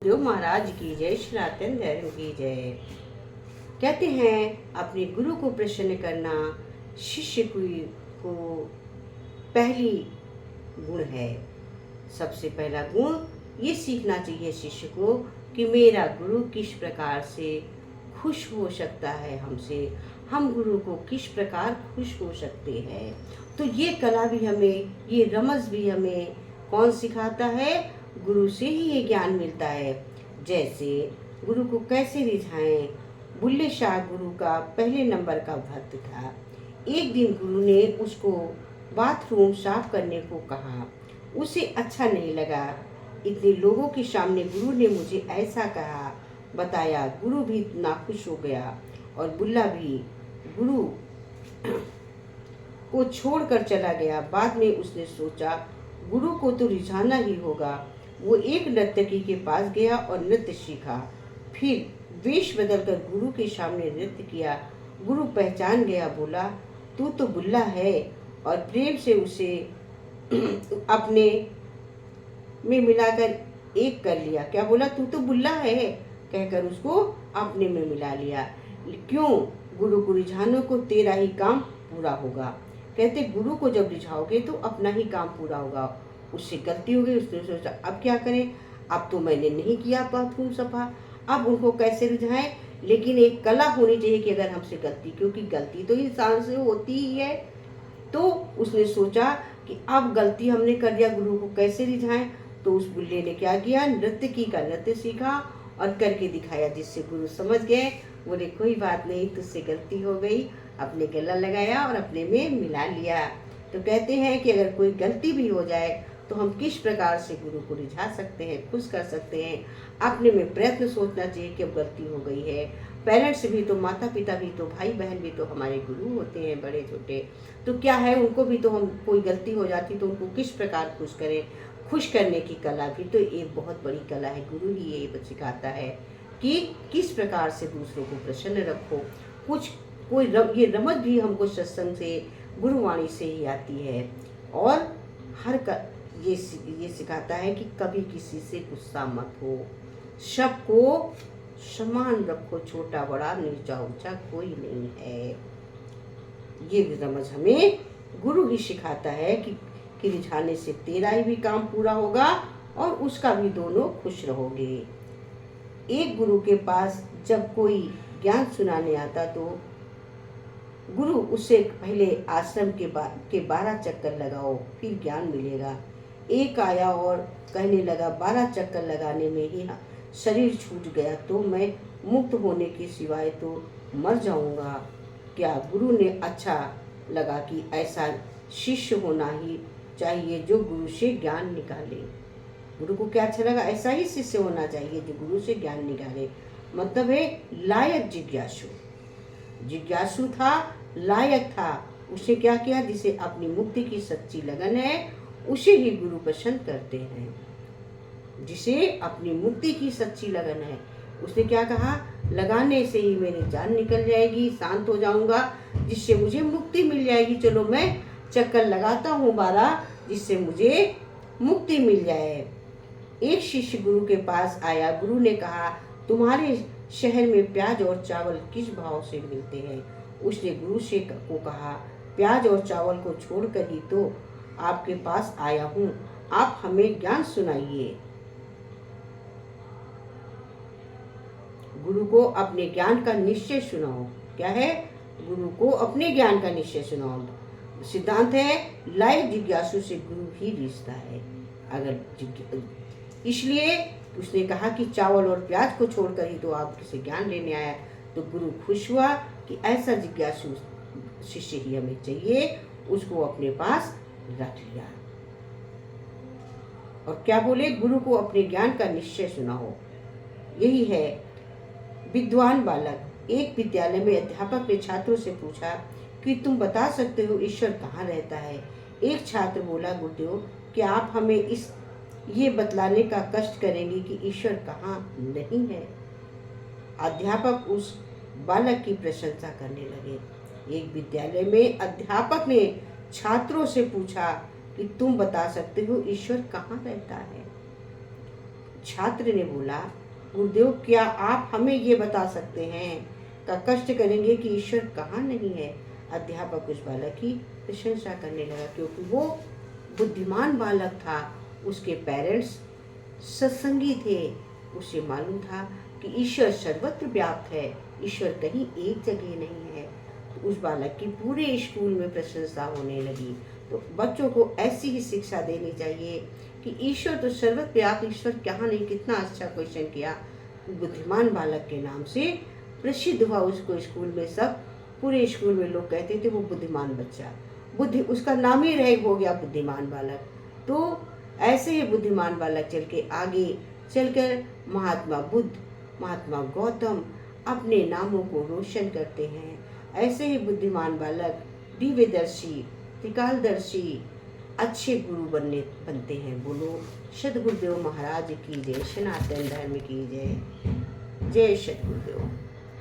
देव महाराज की जय, सनातन धर्म की जय। कहते हैं अपने गुरु को प्रसन्न करना शिष्य को पहली गुण है। सबसे पहला गुण ये सीखना चाहिए शिष्य को कि मेरा गुरु किस प्रकार से खुश हो सकता है हमसे, हम गुरु को किस प्रकार खुश हो सकते हैं। तो ये कला भी हमें, ये रमज भी हमें कौन सिखाता है? गुरु से ही ये ज्ञान मिलता है। जैसे गुरु को कैसे रिझाएं। बुल्ले शाह गुरु का पहले नंबर का भक्त था। एक दिन गुरु ने उसको बाथरूम साफ करने को कहा। उसे अच्छा नहीं लगा। इतने लोगों के सामने गुरु ने मुझे ऐसा कहा, बताया। गुरु भी नाखुश हो गया और बुल्ला भी गुरु को छोड़कर चला गया। बाद में उसने सोचा गुरु को तो रिझाना ही होगा। वो एक नर्तकी के पास गया और नृत्य सीखा। फिर वेश बदलकर गुरु के सामने नृत्य किया। गुरु पहचान गया, बोला तू तो बुल्ला है, और प्रेम से उसे अपने में मिलाकर एक कर लिया। क्या बोला? तू तो बुल्ला है, कहकर उसको अपने में मिला लिया। क्यों? गुरु को रिझाने को तेरा ही काम पूरा होगा। कहते गुरु को जब रिझाओगे तो अपना ही काम पूरा होगा। उससे गलती हो गई, उसने सोचा अब क्या करें, अब तो मैंने नहीं किया बाथरूम सफा, अब उनको कैसे रिझाएं। लेकिन एक कला होनी चाहिए कि अगर हमसे गलती, क्योंकि गलती तो इंसान से होती ही है। तो उसने सोचा कि अब गलती हमने कर दिया, गुरु को कैसे रिझाएं। तो उस बुल्ले ने क्या किया, नृत्य का नृत्य सीखा और करके दिखाया, जिससे गुरु समझ गए। बोले कोई बात नहीं, तुझसे गलती हो गई। अपने गला लगाया और अपने में मिला लिया। तो कहते हैं कि अगर कोई गलती भी हो जाए तो हम किस प्रकार से गुरु को रिझा सकते हैं, खुश कर सकते हैं। अपने में प्रयत्न सोचना चाहिए कि अब गलती हो गई है। पेरेंट्स भी तो, माता पिता भी तो, भाई बहन भी तो हमारे गुरु होते हैं, बड़े छोटे। तो क्या है, उनको भी तो हम, कोई गलती हो जाती तो उनको किस प्रकार खुश करें। खुश करने की कला भी तो एक बहुत बड़ी कला है। गुरु ही ये सिखाता है कि किस प्रकार से दूसरों को प्रसन्न रखो। ये रमज भी हमको सत्संग से, गुरुवाणी से ही आती है। और ये सिखाता है कि कभी किसी से गुस्सा मत हो, सबको समान रखो, छोटा बड़ा नीचा ऊंचा कोई नहीं है। ये रमज हमें गुरु ही सिखाता है कि रिझाने से तेरा ही भी काम पूरा होगा और उसका भी, दोनों खुश रहोगे। एक गुरु के पास जब कोई ज्ञान सुनाने आता तो गुरु उससे पहले आश्रम के 12 चक्कर लगाओ, फिर ज्ञान मिलेगा। एक आया और कहने लगा 12 चक्कर लगाने में ही शरीर छूट गया तो मैं मुक्त होने के सिवाय तो मर जाऊंगा। क्या गुरु ने अच्छा लगा कि ऐसा शिष्य होना ही चाहिए जो गुरु से ज्ञान निकाले। गुरु को क्या अच्छा लगा? ऐसा ही शिष्य होना चाहिए जो गुरु से ज्ञान निकाले। मतलब है लायक जिज्ञासु। जिज्ञासु था, लायक था। उसने क्या किया? जिसे अपनी मुक्ति की सच्ची लगन है उसे ही गुरु पसंद करते हैं। जिसे अपनी मुक्ति की सच्ची लगन है, उसने क्या कहा? लगाने से ही मेरी जान निकल जाएगी, शांत हो जाऊंगा, जिससे मुझे मुक्ति मिल जाएगी। चलो मैं चक्कर लगाता हूँ 12, जिससे मुझे मुक्ति मिल जाए। एक शिष्य गुरु के पास आया। गुरु ने कहा तुम्हारे शहर में प्याज और चावल किस भाव से मिलते हैं? उसने गुरु से को कहा प्याज और चावल को छोड़कर ही तो आपके पास आया हूँ, आप हमें ज्ञान सुनाइए। गुरु को अपने ज्ञान का निश्चय सुनाओ। क्या है? गुरु को अपने ज्ञान का निश्चय सुनाओ। सिद्धांत है लायक जिज्ञासु से गुरु ही रिश्ता है। इसलिए उसने कहा कि चावल और प्याज को छोड़कर ही तो आपसे ज्ञान लेने आया। तो गुरु खुश हुआ कि ऐसा जिज्ञासु शिष्य ही हमें चाहिए। उसको अपने पास रख लिया। और क्या बोले? गुरु को अपने ज्ञान का निश्चय सुनाओ। यही है विद्वान बालक। एक विद्यालय में अध्यापक ने छात्रों से पूछा कि तुम बता सकते हो ईश्वर कहाँ रहता है? एक छात्र बोला गुरुदेव, क्या आप हमें ये बतलाने का कष्ट करेंगे कि ईश्वर कहाँ नहीं है? अध्यापक उस बालक की प्रशंसा करने लगे। एक विद्यालय में अध्यापक ने छात्रों से पूछा कि तुम बता सकते हो ईश्वर कहाँ रहता है? छात्र ने बोला, गुरुदेव क्या आप हमें ये बता सकते हैं का कष्ट करेंगे कि ईश्वर कहाँ नहीं है। अध्यापक उस बालक की प्रशंसा करने लगा क्योंकि वो बुद्धिमान बालक था। उसके पेरेंट्स सत्संगी थे। उसे मालूम था कि ईश्वर सर्वत्र व्याप्त है, ईश्वर कहीं एक जगह नहीं है। तो उस बालक की पूरे स्कूल में प्रशंसा होने लगी। तो बच्चों को ऐसी ही शिक्षा देनी चाहिए कि ईश्वर तो सर्वत्र व्याप्त, ईश्वर कहाँ नहीं। कितना अच्छा क्वेश्चन किया। बुद्धिमान बालक के नाम से प्रसिद्ध हुआ उसको स्कूल में। सब पूरे स्कूल में लोग कहते थे वो बुद्धिमान बच्चा, बुद्धि उसका नाम ही रह हो गया बुद्धिमान बालक। तो ऐसे ही बुद्धिमान बालक चल के आगे चलकर महात्मा बुद्ध, महात्मा गौतम अपने नामों को रोशन करते हैं। ऐसे ही बुद्धिमान बालक दिव्यदर्शी, त्रिकालदर्शी अच्छे गुरु बनते हैं। बोलो सद्गुरुदेव महाराज की जय, सनातन धर्म की जय। जय सद्गुरु।